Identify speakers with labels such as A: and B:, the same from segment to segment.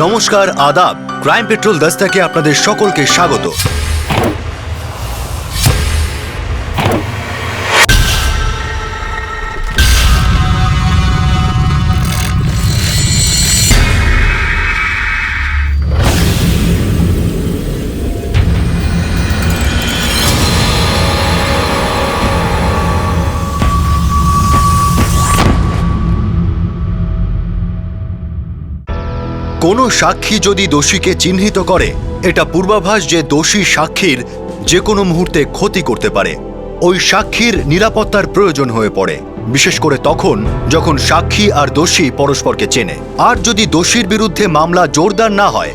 A: নমস্কার, আদাব। Crime petrol দস্তাকে আপনাদের সকলকে স্বাগত। কোনো সাক্ষী যদি দোষীকে চিহ্নিত করে, এটা পূর্বাভাস যে দোষী সাক্ষীর যে কোনো মুহূর্তে ক্ষতি করতে পারে। ওই সাক্ষীর নিরাপত্তার প্রয়োজন হয়ে পড়ে, বিশেষ করে তখন যখন সাক্ষী আর দোষী পরস্পরকে চেনে। আর যদি দোষীর বিরুদ্ধে মামলা জোরদার না হয়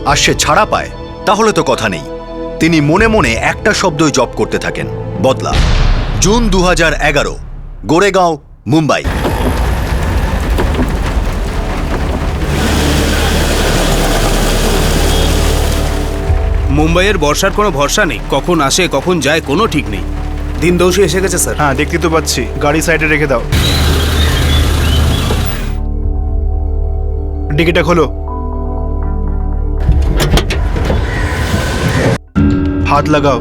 A: আর সে ছাড়া পায়, তাহলে তো কথা নেই। তিনি মনে মনে একটা শব্দই জপ করতে থাকেন, বদলা। জুন 2011, গোরেগাঁও, মুম্বাই।
B: মুম্বাইয়ের বর্ষার কোনো ভরসা নেই, কখন আসে কখন যায় কোনো ঠিক নেই। দিন দোষী এসে গেছে স্যার।
C: হ্যাঁ, দেখতে তো পাচ্ছি। গাড়ি সাইডে রেখে দাও। ডিকিটা খোলো। হাত লাগাও।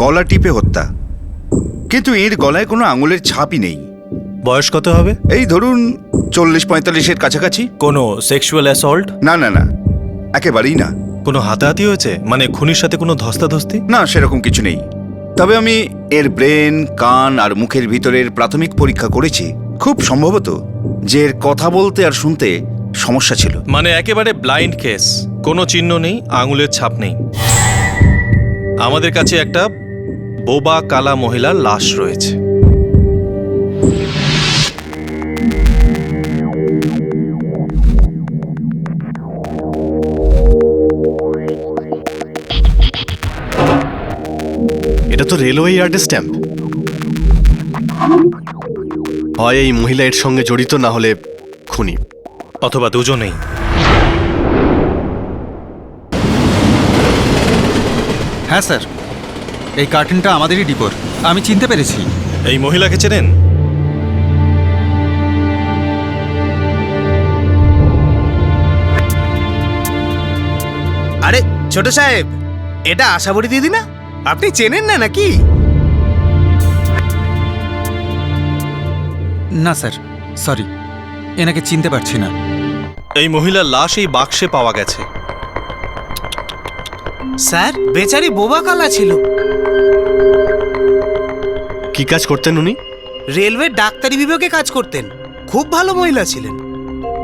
D: গলা টিপে হত্যা, কিন্তু এর গলায় কোনো আঙুলের ছাপই নেই।
E: বয়স কত হবে?
D: এই ধরুন 40-45-এর কাছাকাছি।
E: কোনো সেক্সুয়াল অ্যাসল্ট?
D: না না না, একেবারেই না।
E: কোনো হাতাহাতি হয়েছে? মানে খুনির সাথে কোনো ধস্তাধস্তি?
D: না, সেরকম কিছু নেই। তবে আমি এর ব্রেন, কান আর মুখের ভিতরের প্রাথমিক পরীক্ষা করেছি। খুব সম্ভবত যে এর কথা বলতে আর শুনতে সমস্যা ছিল।
E: মানে একেবারে ব্লাইন্ড কেস, কোনো চিহ্ন নেই, আঙুলের ছাপ নেই। আমাদের কাছে একটা বোবা কালা মহিলার লাশ রয়েছে।
A: এটা তো রেলওয়ে ইয়ার্ডের স্ট্যাম্প। হয় এই মহিলা এর সঙ্গে জড়িত, না হলে খুনি,
E: অথবা দুজনেই।
F: হ্যাঁ স্যার, এই কার্টেনটা আমাদেরই ডিপোর। আমি চিনতে পেরেছি।
E: এই মহিলাকে চেনেন?
B: আরে ছোট সাহেব, এটা আশাবরী দিদি না? আপনি চেনেন না নাকি?
F: না স্যার, সরি, এনাকে চিনতে পারছি না।
E: এই মহিলার লাশ এই বাক্সে পাওয়া গেছে।
B: স্যার, বেচারি বোবা কালা ছিল।
A: কি কাজ করতেন উনি?
B: রেলওয়ে ডাক্তারি বিভাগে কাজ করতেন। খুব ভালো মহিলা ছিলেন,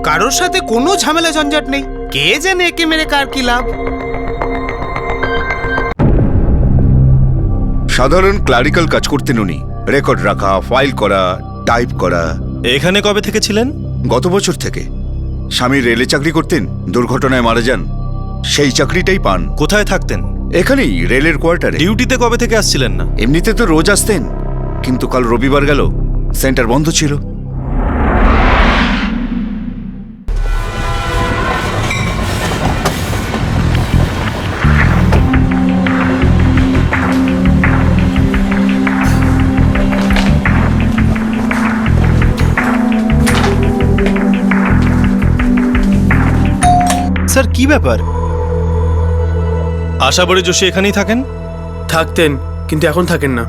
B: কারোর সাথে কোনো ঝামেলা ঝঞ্ঝাট নেই। কে জানে একে মেরে কার কি লাভ।
D: সাধারণ ক্লারিক্যাল কাজ করতেন উনি। রেকর্ড রাখা, ফাইল করা, টাইপ করা।
E: এখানে কবে থেকে ছিলেন?
D: গত বছর থেকে। স্বামী রেলে চাকরি করতেন, দুর্ঘটনায় মারা যান। সেই চাকরিটাই পান।
E: কোথায় থাকতেন?
D: এখানেই, রেলের কোয়ার্টারে।
E: ডিউটিতে কবে থেকে আসছিলেন না?
D: এমনিতে তো রোজ আসতেন, কিন্তু কাল রবিবার গেল, সেন্টার বন্ধ ছিল।
C: স্যার, কি ব্যাপার?
E: আশাবরী যোশী এখানেই থাকেন?
C: থাকতেন,
G: কিন্তু এখন থাকেন না।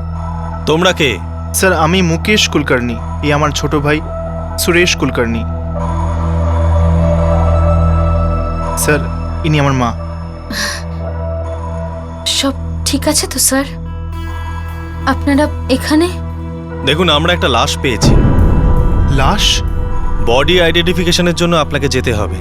E: তোমরা কে?
C: স্যার আমি মুকেশ কুলকার্নি, এই আমার ছোট ভাই সুরেশ কুলকার্নি। স্যার ইনি আমার মা।
H: সব ঠিক আছে তো স্যার? আপনারা এখানে?
E: দেখুন, আমরা একটা লাশ পেয়েছি।
C: লাশ?
E: বডি আইডেন্টিফিকেশনের জন্য আপনাকে যেতে হবে।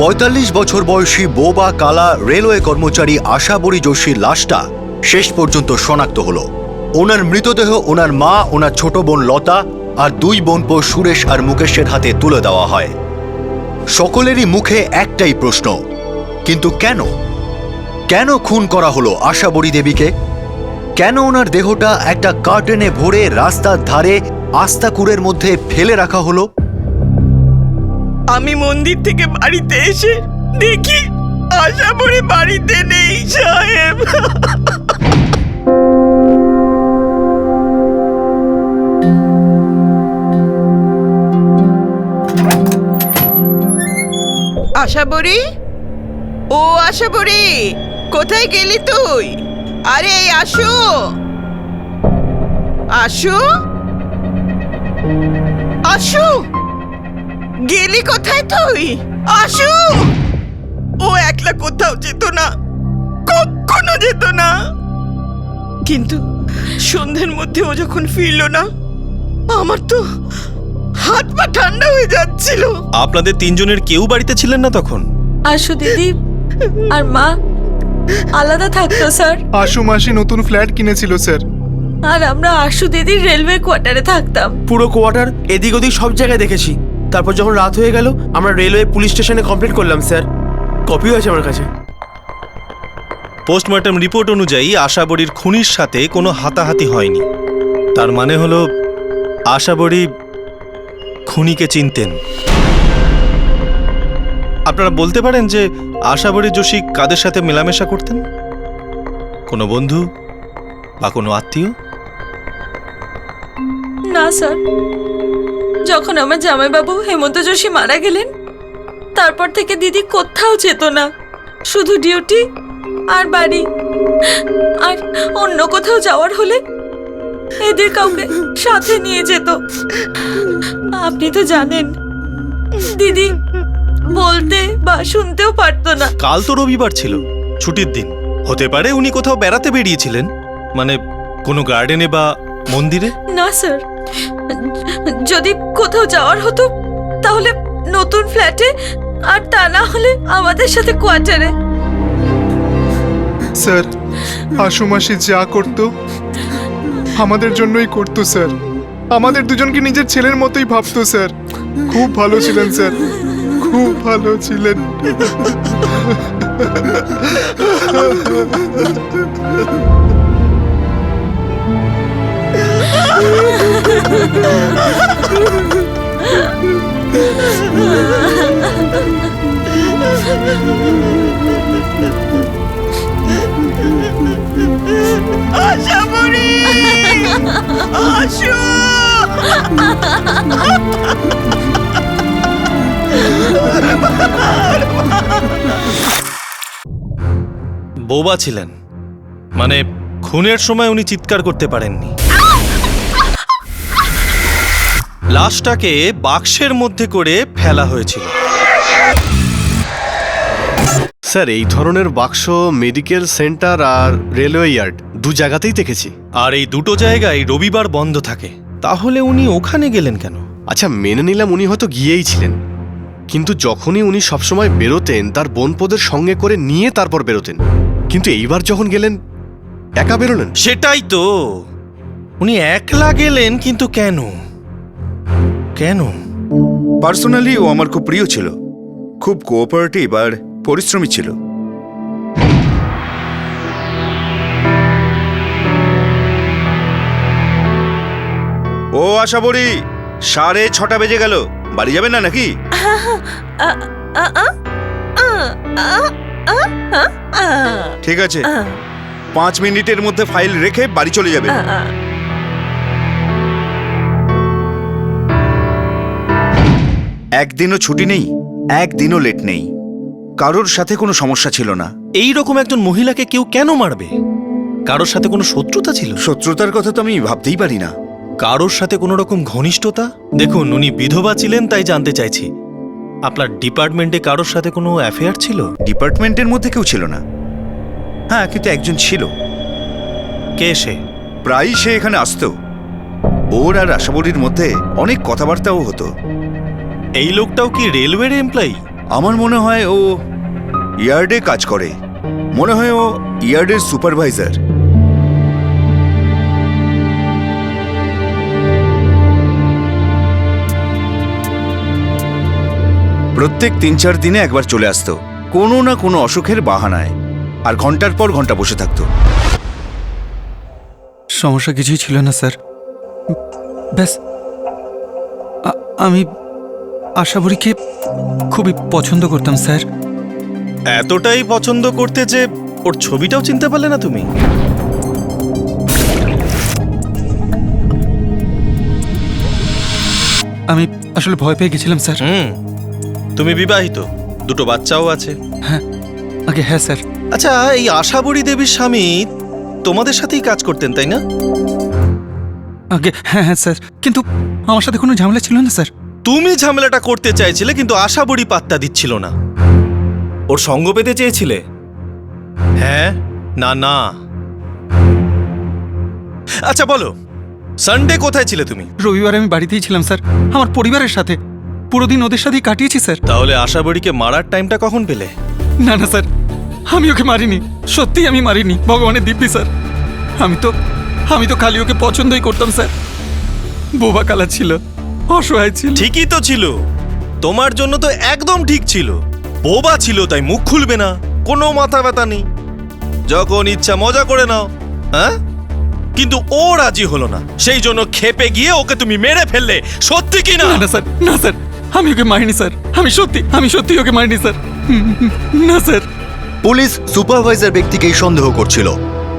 A: পঁয়তাল্লিশ বছর বয়সী বোবা কালা রেলওয়ে কর্মচারী আশাবরী যোশীর লাশটা শেষ পর্যন্ত শনাক্ত হলো। ওনার মৃতদেহ ওনার মা, ওনার ছোট বোন লতা আর দুই বোনপো সুরেশ আর মুকেশের হাতে তুলে দেওয়া হয়। সকলেরই মুখে একটাই প্রশ্ন, কিন্তু কেন? কেন খুন করা হলো আশাবরী দেবীকে? কেন ওনার দেহটা একটা কার্টেনে ভরে রাস্তার ধারে আস্তাকুড়ের মধ্যে ফেলে রাখা হলো?
I: আমি মন্দির থেকে বাড়িতে এসে দেখি আশাবরী বাড়িতে নেই সাহেব। আশাবরী, ও আশাবরী, কোথায় গেলি তুই? আরে আসো আসো আসো, গেলি কোথায় তুই? আসো। ও একলা কোথাও যেত না, কখনো যেত না, কিন্তু সন্ধ্যের মধ্যে ও যখন ফিরলো না, আমার তো হাত পা ঠান্ডা হয়ে যাচ্ছিল।
E: আপনাদের তিনজনের কেউ বাড়িতে ছিলেন না তখন?
H: আশু দিদি আর মা আলাদা থাকতো স্যার,
C: আশু মাসি নতুন ফ্ল্যাট কিনেছিল স্যার।
H: আর আমরা আশু দিদির রেলওয়ে কোয়ার্টারে থাকতাম।
G: পুরো কোয়ার্টার এদিক ওদিক সব জায়গায় দেখেছি। তারপর যখন রাত হয়ে গেল আমরা রেলওয়ে পুলিশ স্টেশনে কমপ্লেন করলাম স্যার, কপিও আছে আমার কাছে।
E: পোস্টমর্টম রিপোর্ট অনুযায়ী আশাবরীর খুনির সাথে কোনো হাতাহাতি হয়নি। তার মানে হলো আশাবরী খুনিকে চিনতেন। আপনারা বলতে পারেন যে আশাবরী যোশী কাদের সাথে মেলামেশা করতেন? কোনো বন্ধু বা কোনো আত্মীয়?
H: না স্যার, যখন আমার জামাইবাবু হেমন্ত যোশী মারা গেলেন তারপর থেকে দিদি কোথাও যেত না, শুধু ডিউটি আর বাড়ি। আর অন্য কোথাও যাওয়ার হলে এদের কাউকে সাথে নিয়ে যেত। আপনি তো জানেন দিদি বলতে বা শুনতেও পারতো না।
E: কাল তো রবিবার ছিল, ছুটির দিন। হতে পারে উনি কোথাও বেড়াতে বেরিয়েছিলেন, মানে কোনো গার্ডেনে বা মন্দিরে।
H: না স্যার, যদি কোথাও যাওয়ার হতো তাহলে নতুন ফ্ল্যাটে, আর তা না হলে আমাদের সাথে কোয়ার্টারে।
C: স্যার আশু মাসি যা করতো আমাদের জন্যই করতো স্যার। আমাদের দুজনকে নিজের ছেলের মতোই ভাবতো স্যার। খুব ভালো ছিলেন স্যার, খুব ভালো ছিলেন।
I: আশাবরী, আসো।
E: বোবা ছিলেন, মানে খুনের সময় উনি চিৎকার করতে পারেননি। লাশটাকে বাক্সের মধ্যে করে ফেলা হয়েছিল।
J: স্যার এই ধরনের বাক্স মেডিকেল সেন্টার আর রেলওয়ে ইয়ার্ড দু জায়গাতেই দেখেছি।
E: আর এই দুটো জায়গায় রবিবার বন্ধ থাকে, তাহলে উনি ওখানে গেলেন কেন?
J: আচ্ছা মেনে নিলাম উনি হয়তো গিয়েই ছিলেন, কিন্তু যখনই উনি সবসময় বেরোতেন তার বোনপোদের সঙ্গে করে নিয়ে তারপর বেরোতেন, কিন্তু এইবার যখন গেলেন একা বেরোলেন।
E: সেটাই তো, উনি একলা গেলেন, কিন্তু কেন? কেন?
D: পার্সোনালি ও আমার খুব প্রিয় ছিল, খুব কোঅপারেটিভ আর পরিশ্রমী ছিল। ও আশা বড়ি, 6:30 বেজে গেল, বাড়ি যাবেন না নাকি? ঠিক আছে, 5 মিনিটের মধ্যে ফাইল রেখে বাড়ি চলে যাবে। একদিনও ছুটি নেই, একদিনও লেট নেই, কারোর সাথে কোনো সমস্যা ছিল না।
E: এই রকম একজন মহিলাকে কেউ কেন মারবে? কারোর সাথে কোনো শত্রুতা ছিল?
D: শত্রুতার কথা তো আমি ভাবতেই পারি না।
E: কারোর সাথে কোনো রকম ঘনিষ্ঠতা? দেখুন, উনি বিধবা ছিলেন, তাই জানতে চাইছি। আপনার ডিপার্টমেন্টে কারোর সাথে কোনো অ্যাফেয়ার ছিল?
D: ডিপার্টমেন্টের মধ্যে কেউ ছিল না, হ্যাঁ কিন্তু একজন ছিল।
E: কে সে?
D: প্রায়ই সে এখানে আসতো, ওর আর আশাবরীর মধ্যে অনেক কথাবার্তাও হতো।
E: এই লোকটাও কি রেলওয়ের এমপ্লয়ি?
D: আমার মনে হয় ও ইয়ার্ডে কাজ করে, মনে হয় ও ইয়ার্ডের সুপারভাইজার। প্রত্যেক 3-4 দিনে একবার চলে আসতো, কোনো না কোনো অসুখের বাহানায়, আর ঘন্টার পর ঘন্টা বসে থাকতো।
F: সমস্যা কিছুই ছিল না স্যার, ব্যাস আমি আশাবরীকে খুবই পছন্দ করতাম স্যার।
E: এতটাই পছন্দ করতে যে ওর ছবিটাও চিনতে পারলে না তুমি?
F: আমি আসলে ভয় পেয়ে গেছিলাম স্যার।
E: তুমি বিবাহিত, 2 বাচ্চাও আছে।
F: হ্যাঁ আগে হ্যাঁ স্যার।
E: আচ্ছা, এই আশাবরী দেবীর স্বামী তোমাদের সাথেই কাজ করতেন, তাই না?
F: আগে হ্যাঁ হ্যাঁ স্যার, কিন্তু আমার সাথে কোনো ঝামেলা ছিল না স্যার।
E: তুমি ঝামেলাটা করতে চাইছিলে, কিন্তু আশাবরী পাত্তা দিচ্ছিল না। ওর সঙ্গ পেতে চেয়েছিলে? হ্যাঁ না না? আচ্ছা বলো, সানডে কোথায় ছিলে তুমি?
F: রবিবার আমি বাড়িতেই ছিলাম স্যার, আমার পরিবারের সাথে। পুরো দিন ওদের সাথেই কাটিয়েছি স্যার।
E: তাহলে আশাবরীকে মারার টাইমটা কখন পেলে?
F: না না স্যার, আমি ওকে মারিনি, সত্যিই আমি মারিনি, ভগবানের দিব্যি স্যার। আমি তো খালি ওকে পছন্দই করতাম স্যার। বোবা কালা ছিল, অসহায় ছিল।
E: ঠিকই তো ছিল, তোমার জন্য তো একদম ঠিক ছিল। বোবা ছিল তাই মুখ খুলবে না, কোনো মাথা ব্যথা নেই, যখন ইচ্ছা মজা করে নাও। হ্যাঁ, কিন্তু ও রাজি হলো না, সেই জন্য ক্ষেপে গিয়ে ওকে তুমি মেরে ফেললে। সত্যি কি না?
F: না স্যার, না স্যার, আমি ওকে মারিনি স্যার। আমি সত্যি ওকে মারিনি স্যার। না স্যার।
A: পুলিশ সুপারভাইজার ব্যক্তিকেই সন্দেহ করছিল,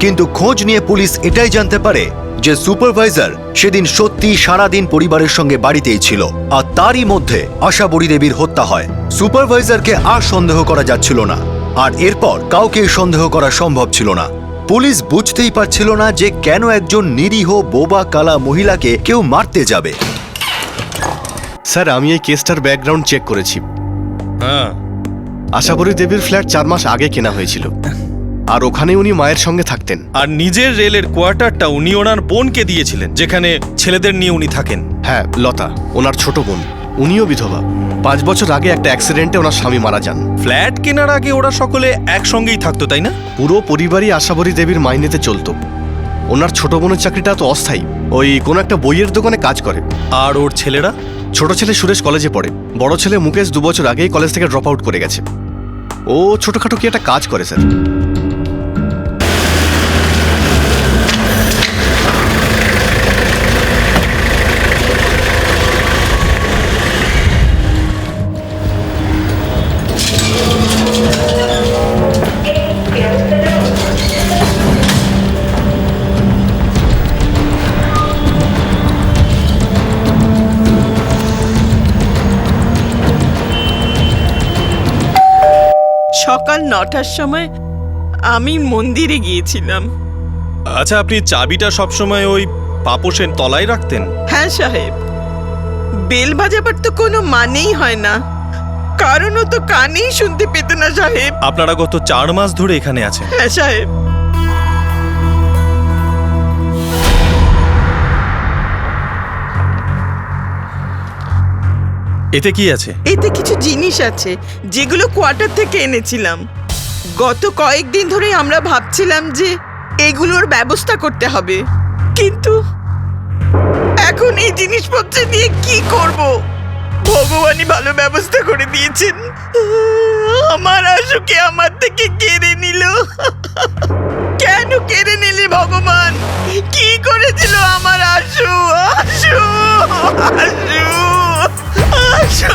A: কিন্তু খোঁজ নিয়ে পুলিশ এটাই জানতে পারে যে সুপারভাইজার সেদিন সত্যি সারাদিন পরিবারের সঙ্গে বাড়িতেই ছিল, আর তারই মধ্যে আশাবরী দেবীর হত্যা হয়। সুপারভাইজারকে আর সন্দেহ করা যাচ্ছিল না, আর এরপর কাউকে সন্দেহ করা সম্ভব ছিল না। পুলিশ বুঝতেই পারছিল না যে কেন একজন নিরীহ বোবা কালা মহিলাকে কেউ মারতে যাবে।
J: স্যার, আমি এই কেসটার ব্যাকগ্রাউন্ড চেক করেছি।
E: হ্যাঁ,
J: আশাবরী দেবীর ফ্ল্যাট 4 মাস আগে কেনা হয়েছিল, আর ওখানে উনি মায়ের সঙ্গে থাকতেন।
E: আর নিজের রেলের কোয়ার্টারটা উনি ওনার বোনকে দিয়েছিলেন, যেখানে ছেলেদের নিয়ে উনি থাকেন।
J: হ্যাঁ, লতা ওনার ছোট বোন, উনিও বিধবা। 5 বছর আগে একটা অ্যাক্সিডেন্টে ওনার স্বামী মারা যান।
E: ফ্ল্যাট কেনার আগে ওরা সকলে একসঙ্গেই থাকতো, তাই না?
J: পুরো পরিবারই আশাবরী দেবীর মাইনেতে চলতো। ওনার ছোট বোনের চাকরিটা তো অস্থায়ী, ওই কোনো একটা বইয়ের দোকানে কাজ করে।
E: আর ওর ছেলেরা?
J: ছোট ছেলে সুরেশ কলেজে পড়ে, বড় ছেলে মুকেশ 2 বছর আগেই কলেজ থেকে ড্রপ আউট করে গেছে। ও ছোটখাটো কি একটা কাজ করে স্যার।
I: সকাল 9টার সময় আমি মন্দিরে গিয়েছিলাম।
E: আচ্ছা, আপনি চাবিটা সবসময় ওই পাপোশের তলায় রাখতেন?
I: হ্যাঁ সাহেব, বেল বাজাবার তো কোনো মানেই হয় না, কারণ ও তো কানেই শুনতে পেত না সাহেব।
E: আপনারা গত 4 মাস ধরে এখানে আছেন?
I: হ্যাঁ সাহেব।
E: এতে কি আছে?
I: এতে কিছু জিনিস আছে যেগুলো কোয়ার্টার থেকে এনেছিলাম। গত কয়েকদিন ধরে আমরা ভাবছিলাম যে এগুলোর ব্যবস্থা করতে হবে, কিন্তু এখন এই জিনিসপত্র দিয়ে কি করব? ভগবানই ভালো ব্যবস্থা করে দিয়েছেন। আমার আশুকে আমার থেকে কেড়ে নিল। কেন কেড়ে নিলি ভগবান? কি করেছিল আমার আশু? আশু, আশু, আশু।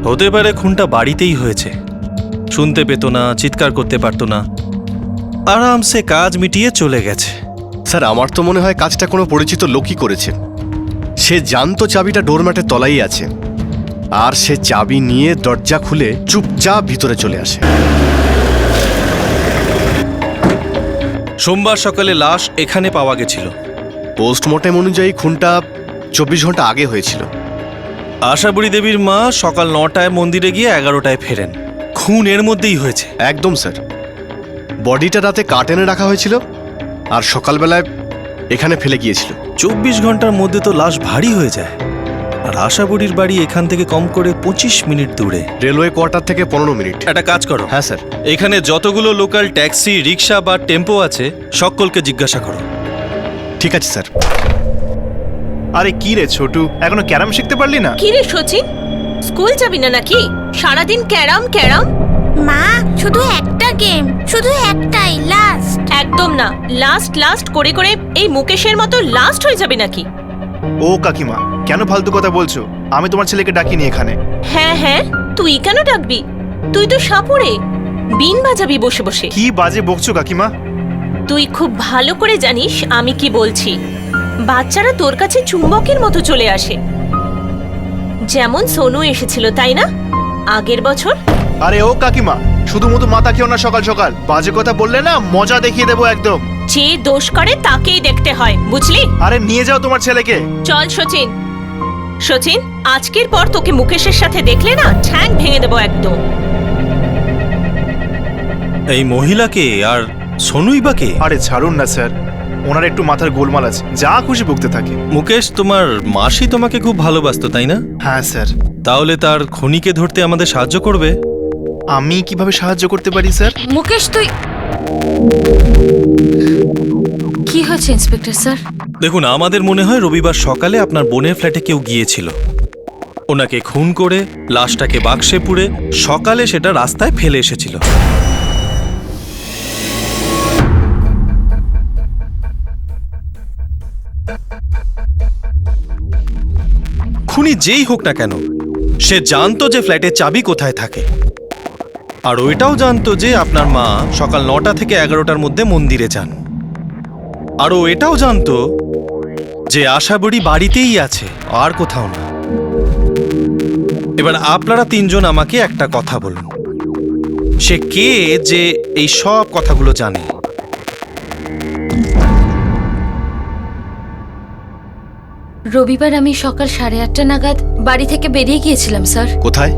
E: হতে পারে খুনটা বাড়িতেই হয়েছে, শুনতে পেত না, চিৎকার করতে পারতো না, আরামসে কাজ মিটিয়ে চলে গেছে।
J: স্যার আমার তো মনে হয় কাজটা কোনো পরিচিত লোকই করেছে। সে জানতো চাবিটা ডোরম্যাটের তলায় আছে, আর সে চাবি নিয়ে দরজা খুলে চুপচাপ ভিতরে চলে আসে।
E: সোমবার সকালে লাশ এখানে পাওয়া গেছিল।
J: পোস্টমর্টেম অনুযায়ী খুনটা 24 ঘন্টা আগে হয়েছিল।
E: আশাবুড়ি দেবীর মা সকাল 9টায় মন্দিরে গিয়ে 11টায় ফেরেন। খুন এর মধ্যেই হয়েছে।
J: একদম স্যার। বডিটা রাতে কার্টেনে রাখা হয়েছিল আর সকালবেলায় এখানে ফেলে গিয়েছিল।
E: 24 ঘন্টার মধ্যে তো লাশ ভারী হয়ে যায়। আর আশাবুড়ির বাড়ি এখান থেকে কম করে 25 মিনিট দূরে।
J: রেলওয়ে কোয়ার্টার থেকে 15 মিনিট।
E: একটা কাজ করো।
J: হ্যাঁ স্যার।
E: এখানে যতগুলো লোকাল ট্যাক্সি, রিক্সা বা টেম্পো আছে সকলকে জিজ্ঞাসা করো।
J: ঠিক আছে স্যার।
C: আরে কি রে ছোটু, এখনো ক্যারাম শিখতে পারলি না?
H: কি রে সচিন, স্কুল যাবি না নাকি? সারাদিন ক্যারাম ক্যারাম।
K: মা শুধু একটা গেম, শুধু একটাই, লাস্ট।
H: একদম না, লাস্ট লাস্ট করে করে এই মুকেশের মতো লাস্ট হয়ে যাবে নাকি?
C: ও কাকিমা, কেন ফালতু কথা বলছো? আমি তোমার ছেলেকে ডাকিনি এখানে।
H: হ্যাঁ হ্যাঁ, তুই কেন ডাকবি? তুই তো সাপুরে বিন বাজাবি বসে বসে।
C: কি বাজে বকছো কাকিমা?
H: তুই খুব ভালো করে জানিস আমি কি বলছি। বাচ্চারা তোর কাছে চুম্বকের মতো চলে আসে, যেমন সোনু এসেছিল তাই না আগের বছর?
C: আরে ও কাকিমা, শুধু মতো মাথা খেও না সকাল সকাল। বাজে কথা বললে না মজা দেখিয়ে দেবো একদম।
H: যে দোষ করে তাকেই দেখতে হয়, বুঝলি?
C: আরে নিয়ে যাও তোমার ছেলেকে।
H: চল সচিন। সচিন, আজকের পর তোকে মুকেশের সাথে দেখলে না ঠ্যাং ভেঙে দেবো একদম।
E: এই মহিলাকে আর সোনুই বা কে?
C: আরে ছাড়ুন না স্যার, ওনার একটু মাথার গোলমাল আছে, যা খুশি বকতে থাকে।
E: মুকেশ, তোমার মাসি তোমাকে খুব ভালোবাসতো তাই না?
C: হ্যাঁ স্যার।
E: তাহলে তার খুনিকে ধরতে আমাদের সাহায্য করবে?
C: আমি কিভাবে সাহায্য করতে পারি স্যার?
K: মুকেশ তুই কি হয়েছে ইন্সপেক্টর স্যার?
E: দেখুন, আমাদের মনে হয় রবিবার সকালে আপনার বোনের ফ্ল্যাটে কেউ গিয়েছিল, ওনাকে খুন করে লাশটাকে বাক্সে পুরে সকালে সেটা রাস্তায় ফেলে এসেছিল। খুনি যেই হোক না কেন, সে জানতো যে ফ্ল্যাটের চাবি কোথায় থাকে, আর ওইটাও জানতো যে আপনার মা সকাল 9টা থেকে 11টার মধ্যে মন্দিরে যান। আর ও এটাও জানতো যে আশাবুড়ি বাড়িতেই আছে, আর কোথাও না। এবার আপনারা তিনজন আমাকে একটা কথা বলুন, সে কে যে এই সব কথাগুলো জানে?
K: রবিবার আমি সকাল 8:30 নাগাদ বাড়ি থেকে বেরিয়ে গিয়েছিলাম স্যার।
J: কোথায়?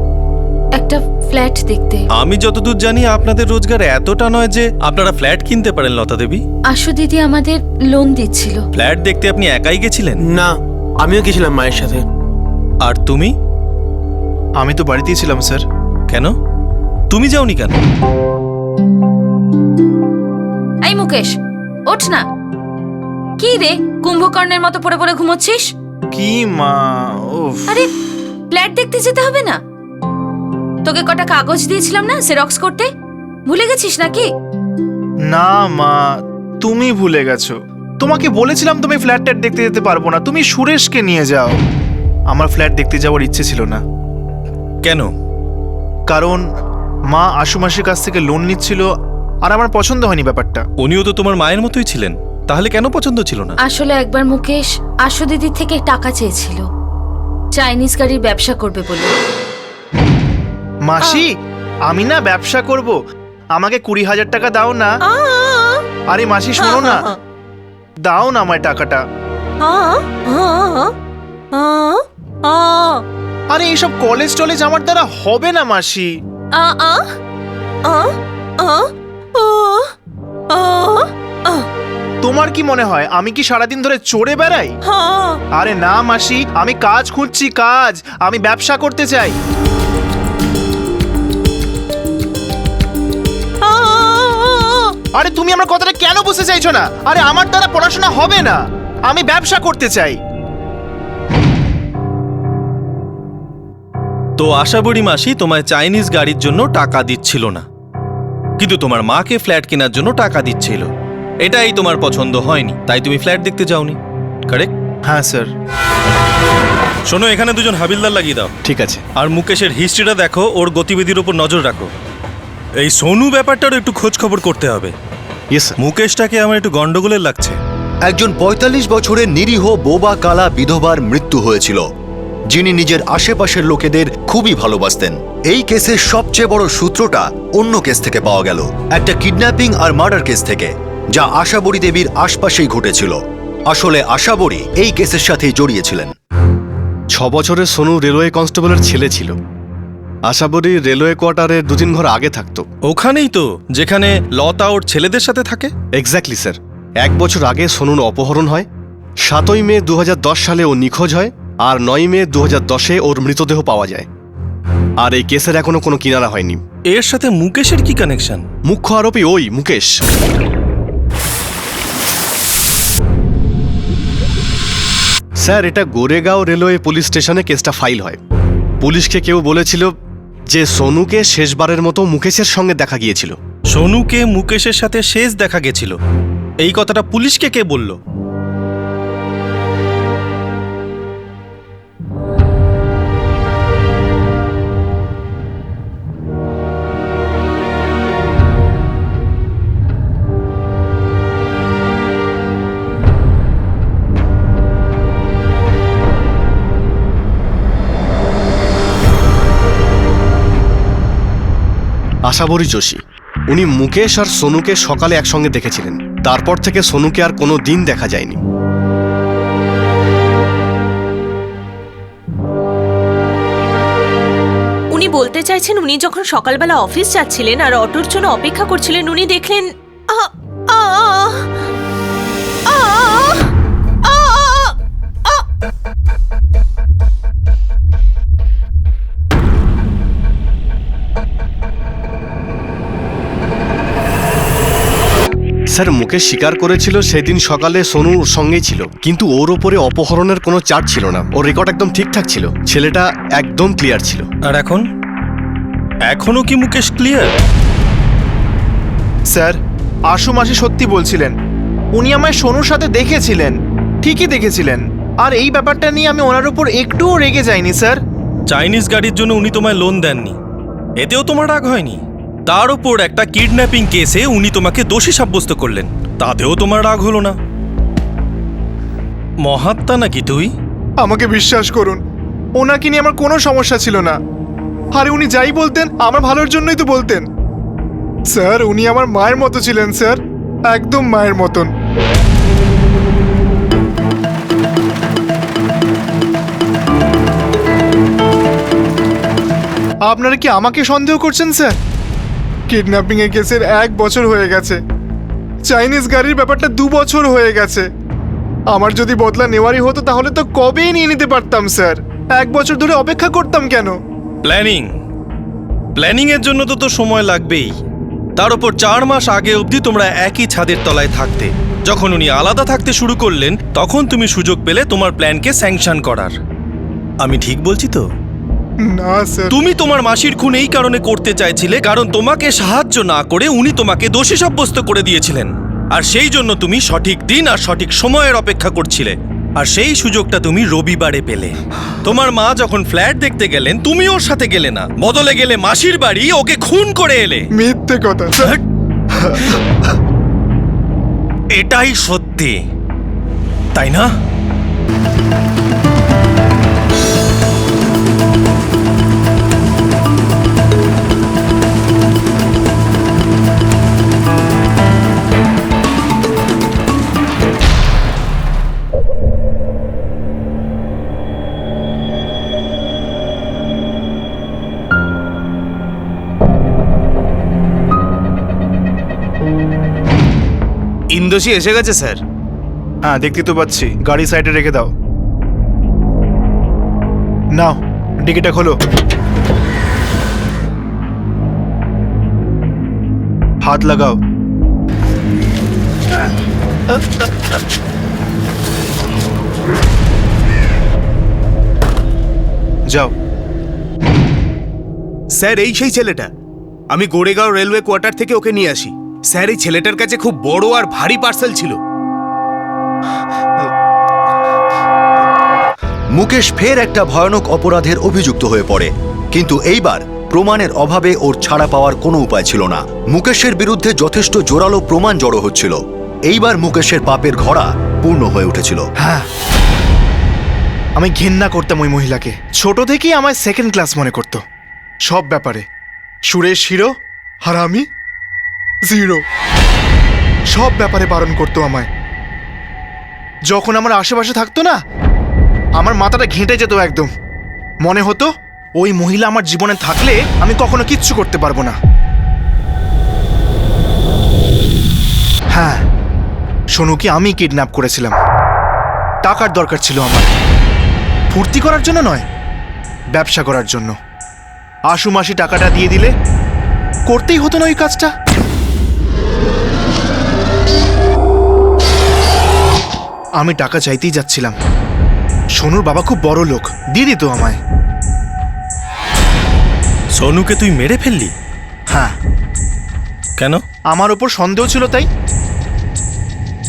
K: একটা ফ্ল্যাট দেখতে।
E: আমি যতদূর জানি আপনাদের রোজগার এতটা নয় যে আপনারা ফ্ল্যাট কিনতে পারেন লতা দেবী।
K: আশু দিদি আমাদের লোন দিচ্ছিল।
E: ফ্ল্যাট দেখতে আপনি একাই গেছিলেন?
G: না, আমিও গেছিলাম মায়ের সাথে।
E: আর তুমি?
C: আমি তো বাড়িতেই ছিলাম স্যার।
E: কেন তুমি যাওনি কেন?
K: এই মুকেশ, ওঠ না। কি রে, কুম্ভকর্ণের মতো পড়ে পড়ে ঘুমোচ্ছিস?
C: কি মা, উফ।
K: আরে ফ্ল্যাট দেখতে যেতে হবে না? তোকে কটা কাগজ দিয়েছিলাম না জেরক্স করতে, ভুলে গেছিস নাকি?
C: না মা, তুমি ভুলে গেছো। তোমাকে বলেছিলাম তুমি ফ্ল্যাট দেখতে যেতে পারবো না, তুমি সুরেশকে নিয়ে যাও। আমার ফ্ল্যাট দেখতে যাওয়ার ইচ্ছে ছিল না।
E: কেন?
C: কারণ মা আশু মাসির কাছ থেকে লোন নিচ্ছিল, আর আমার পছন্দ হয়নি ব্যাপারটা।
E: উনিও তো তোমার মায়ের মতোই ছিলেন, তাহলে কেন পছন্দ ছিল না?
K: আসলে একবার মুকেশ আশু দিদির থেকে টাকা চেয়েছিল, চাইনিজ গাড়ির ব্যবসা করবে বলে।
C: মাসি, আমি না ব্যবসা করব, আমাকে 20,000 টাকা দাও না। আরে মাসি শোনো না, দাও না আমায় টাকাটা। আরে এইসব কলেজ টলেজ আমার দ্বারা হবে না মাসি। তোমার কি মনে হয় আমি কি সারাদিন ধরে চড়ে বেড়াই? আরে না মাসি, আমি কাজ খুঁজছি, কাজ। আমি ব্যবসা করতে চাই। আরে তুমি আমার কথাটা কেন বুঝতে চাইছো না? আরে আমার দ্বারা পড়াশোনা হবে না, আমি ব্যবসা করতে চাই।
E: তো আশাবড়ি মাসি তোমায় চাইনিজ গাড়ির জন্য টাকা দিচ্ছিল না, কিন্তু তোমার মাকে ফ্ল্যাট কেনার জন্য টাকা দিচ্ছিল। এটাই তোমার পছন্দ হয়নি, তাই তুমি ফ্ল্যাট দেখতে যাওনি, কারেক্ট?
C: হ্যাঁ স্যার।
E: শোনো, এখানে দুজন হাবিলদার লাগিয়ে দাও।
J: ঠিক আছে।
E: আর মুকেশের হিস্ট্রিটা দেখো, ওর গতিবিধির উপর নজর রাখো। এই সোনু ব্যাপারটারও একটু খোঁজ খবর করতে হবে।
J: Yes sir.
E: মুকেশটাকে আমার একটু গন্ডগোলের লাগছে।
A: একজন ৪৫ বছরের নিরীহ বোবা কালা বিধবার মৃত্যু হয়েছিল, যিনি নিজের আশেপাশের লোকেদের খুবই ভালোবাসতেন। এই কেসের সবচেয়ে বড় সূত্রটা অন্য কেস থেকে পাওয়া গেল, একটা কিডন্যাপিং আর মার্ডার কেস থেকে, যা আশাবড়ি দেবীর আশপাশেই ঘটেছিল। আসলে আশাবড়ি এই কেসের সাথেই জড়িয়েছিলেন।
J: 6 বছরের সোনু রেলওয়ে কনস্টেবলের ছেলে ছিল। আশাবড়ি রেলওয়ে কোয়ার্টারে 2-3 ঘর আগে থাকতো।
E: ওখানেই তো যেখানে লতা ওর ছেলেদের সাথে থাকে।
J: Exactly sir. 1 বছর আগে সোনুর অপহরণ হয়, 7ই মে 2010 সালে ও নিখোঁজ হয়, আর 9ই মে 2010-এ ওর মৃতদেহ পাওয়া যায়। আর এই কেসের এখনো কোনো কিনারা হয়নি।
E: এর সাথে মুকেশের কি কানেকশন?
J: মুখ্য আরোপী ওই মুকেশ। স্যার, এটা গোরেগাঁও রেলওয়ে পুলিশ স্টেশনে কেসটা ফাইল হয়। পুলিশকে কেউ বলেছিল যে সোনুকে শেষবারের মতো মুকেশের সঙ্গে দেখা গিয়েছিল।
E: সোনুকে মুকেশের সাথে শেষ দেখা গেছিল, এই কথাটা পুলিশকে কে বলল?
J: আশাবড়ি যোশী। উনি মুকেশ আর সোনুকে সকালে একসঙ্গে দেখেছিলেন। তারপর থেকে সোনুকে আর কোনো দিন দেখা যায়নি।
K: উনি বলতে চাইছেন উনি যখন সকালবেলা অফিস যাচ্ছিলেন আর অটোর জন্য অপেক্ষা করছিলেন, উনি দেখলেন
J: স্যার, মুকেশ স্বীকার করেছিল সেদিন সকালে সোনু ওর সঙ্গেই ছিল, কিন্তু ওর ওপরে অপহরণের কোনো চার্জ ছিল না। ওর রেকর্ড একদম ঠিকঠাক ছিল, ছেলেটা একদম ক্লিয়ার ছিল।
E: আর এখনো কি মুকেশ ক্লিয়ার?
C: স্যার, আশু মাসি সত্যি বলছিলেন। উনি আমায় সোনুর সাথে দেখেছিলেন, ঠিকই দেখেছিলেন। আর এই ব্যাপারটা নিয়ে আমি ওনার উপর একটুও রেগে যাইনি স্যার।
E: চাইনিজ গাড়ির জন্য উনি তোমায় লোন দেননি, এতেও তোমার রাগ হয়নি। তার উপর একটা কিডন্যাপিং কেসে উনি তোমাকে দোষী সাব্যস্ত করলেন, তাতেও তোমার রাগ হলো না। মহাত্মা নাকি তুই?
C: আমাকে বিশ্বাস করুন, ওনাকে নিয়ে আমার কোনো সমস্যা ছিল না। আরে উনি যাই বলতেন আমার ভালোর জন্যই তো বলতেন। স্যার, উনি আমার মায়ের মতো ছিলেন স্যার, একদম মায়ের মতন। আপনারা কি আমাকে সন্দেহ করছেন স্যার? কিডন্যাপিং এর কেসের 1 বছর হয়ে গেছে, চাইনিজ গাড়ির ব্যাপারটা 2 বছর হয়ে গেছে। আমার যদি বদলা নেওয়ারই হতো তাহলে তো কবেই নিয়ে নিতে পারতাম স্যার। 1 বছর ধরে অপেক্ষা করতাম কেন?
E: প্ল্যানিং এর জন্য তো সময় লাগবেই। তার উপর 4 মাস আগে অবধি তোমরা একই ছাদের তলায় থাকতে। যখন উনি আলাদা থাকতে শুরু করলেন, তখন তুমি সুযোগ পেলে তোমার প্ল্যানকে স্যাংশন করার। আমি ঠিক বলছি তো?
C: না স্যার।
E: তুমি তোমার মাসির খুন এই কারণে করতে চাইছিলে কারণ তোমাকে সাহায্য না করে উনি তোমাকে দোষী সাব্যস্ত করে দিয়েছিলেন, আর সেই জন্য তুমি সঠিক দিন আর সঠিক সময়ের অপেক্ষা করছিলে। আর সেই সুযোগটা তুমি রবিবারে পেলে। তোমার মা যখন ফ্ল্যাট দেখতে গেলেন, তুমি ওর সাথে গেলে না, বদলে গেলে মাসির বাড়ি, ওকে খুন করে এলে।
C: মিথ্যে কথা স্যার।
E: এটাই সত্যি, তাই না?
B: ইন্দোসী এসে গেছে স্যার।
C: হ্যাঁ, দেখতে তো পাচ্ছি। গাড়ি সাইডে রেখে দাও। নাও, ডিকিটা খোলো। হাত লাগাও। যাও।
B: স্যার এই সেই ছেলেটা, আমি গোরেগাঁও রেলওয়ে কোয়ার্টার থেকে ওকে নিয়ে আসি। স্যার এই ছেলেটার কাছে খুব বড় আর ভারী পার্সেল ছিল।
A: মুকেশ ফের একটা ভয়ানক অপরাধের অভিযুক্ত হয়ে পড়ে, কিন্তু এইবার প্রমাণের অভাবে ওর ছাড়া পাওয়ার কোনো উপায় ছিল না। মুকেশের বিরুদ্ধে যথেষ্ট জোরালো প্রমাণ জড়ো হচ্ছিল। এইবার মুকেশের পাপের ঘোড়া পূর্ণ হয়ে উঠেছিল।
C: হ্যাঁ, আমি ঘেন্না করতাম ওই মহিলাকে। ছোট থেকেই আমায় সেকেন্ড ক্লাস মনে করত সব ব্যাপারে। সুরেশ হিরো আর আমি জিরো, সব ব্যাপারে বারণ করতো আমায়। যখন আমার আশেপাশে থাকতো না, আমার মাথাটা ঘেঁটে যেত একদম। মনে হতো ওই মহিলা আমার জীবনে থাকলে আমি কখনো কিচ্ছু করতে পারবো না। হ্যাঁ, সোনুকে আমি কিডন্যাপ করেছিলাম। টাকার দরকার ছিল আমার, ফুর্তি করার জন্য নয়, ব্যবসা করার জন্য। আশু মাসি টাকাটা দিয়ে দিলে করতেই হতো না ওই কাজটা। আমি টাকা চাইতেই যাচ্ছিলাম। সোনুর বাবা খুব বড় লোক, দিয়ে দিত আমায়।
E: সোনুকে তুই মেরে ফেললি?
C: হ্যাঁ।
E: কেন?
C: আমার ওপর সন্দেহ ছিল তাই।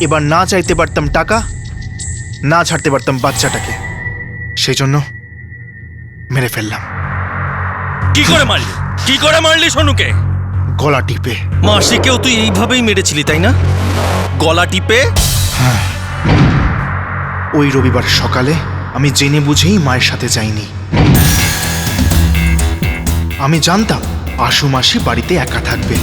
C: এবার না চাইতে পারতাম টাকা, না ছাড়তে পারতাম বাচ্চাটাকে, সেই জন্য মেরে ফেললাম।
E: কি করে মারলি? কি করে মারলি সোনুকে?
C: গলা টিপে।
E: মাসিকেও তুই এইভাবেই মেরেছিলি তাই না? গলা টিপে?
C: হ্যাঁ, ওই রবিবার সকালে আমি জেনে বুঝেই মায়ের সাথে যাইনি। আমি জানতাম আশু মাসি বাড়িতে একা থাকবে।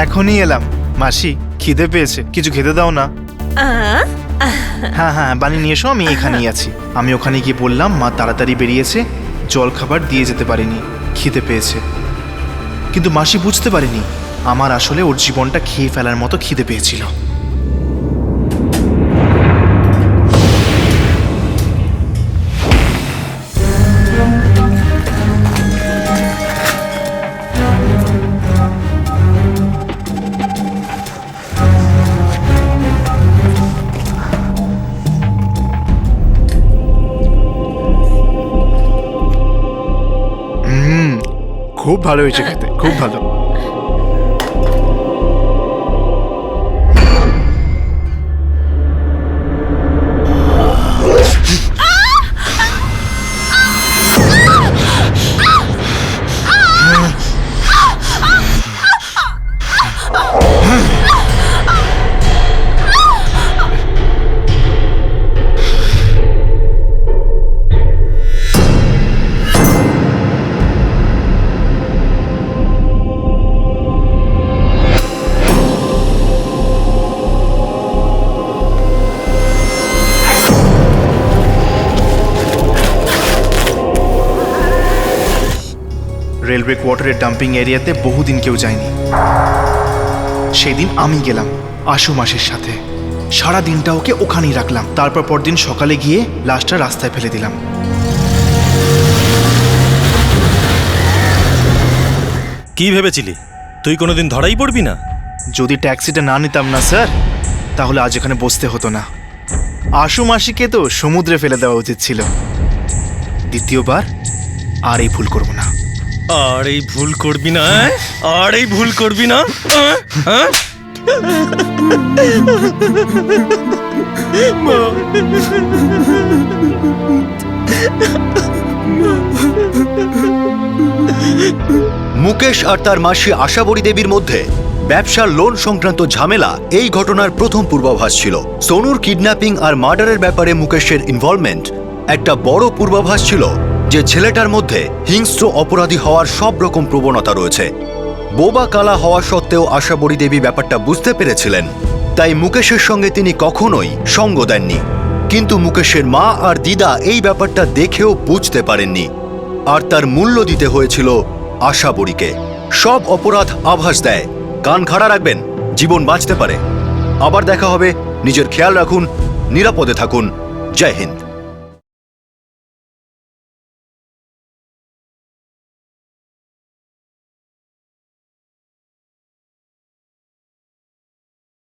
C: এখনই এলাম। মাসি, খিদে পেয়েছে, কিছু খেতে দাও না। হ্যাঁ হ্যাঁ, বানিয়ে নিয়ে এসো, আমি এখানেই আছি। আমি ওখানে গিয়ে বললাম মা তাড়াতাড়ি বেরিয়েছে, জল খাবার দিয়ে যেতে পারিনি, খিদে পেয়েছে। কিন্তু মাসি বুঝতে পারেনি আমার আসলে ওর জীবনটা খেয়ে ফেলার মতো খিদে পেয়েছিল। খুব ভালো হয়েছে খেতে, খুব ভালো। রেলওয়ে কোয়ার্টারের ডাম্পিং এরিয়াতে বহুদিন কেউ যায়নি। সেদিন আমি গেলাম আশু মাসির সাথে। সারা দিনটা ওকে ওখানেই রাখলাম। তারপর পরদিন সকালে গিয়ে লাশটা রাস্তায় ফেলে দিলাম।
E: কি ভেবেছিলি তুই কোনোদিন ধরাই পড়বি না?
C: যদি ট্যাক্সিটা না নিতাম না স্যার, তাহলে আজ এখানে বসতে হতো না। আশু মাসিকে তো সমুদ্রে ফেলে দেওয়া উচিত ছিল। দ্বিতীয়বার আর এই ভুল করব না।
E: আর এই ভুল করবি না, আর এই ভুল করবি না।
A: মুকেশ আর তার মাসি আশাবরী দেবীর মধ্যে ব্যবসার লোন সংক্রান্ত ঝামেলা এই ঘটনার প্রথম পূর্বাভাস ছিল। সোনুর কিডন্যাপিং আর মার্ডারের ব্যাপারে মুকেশের ইনভলভমেন্ট একটা বড় পূর্বাভাস ছিল যে ছেলেটার মধ্যে হিংস্র অপরাধী হওয়ার সব রকম প্রবণতা রয়েছে। বোবা কালা হওয়া সত্ত্বেও আশাবরী দেবী ব্যাপারটা বুঝতে পেরেছিলেন। তাই মুকেশের সঙ্গে তিনি কখনোই সঙ্গ দেননি। কিন্তু মুকেশের মা আর দিদা এই ব্যাপারটা দেখেও বুঝতে পারেননি, আর তার মূল্য দিতে হয়েছিল আশাবরীকে। সব অপরাধ আভাস দেয়, কান খাড়া রাখবেন, জীবন বাঁচতে পারে। আবার দেখা হবে, নিজের খেয়াল রাখুন, নিরাপদে থাকুন। জয় হিন্দ।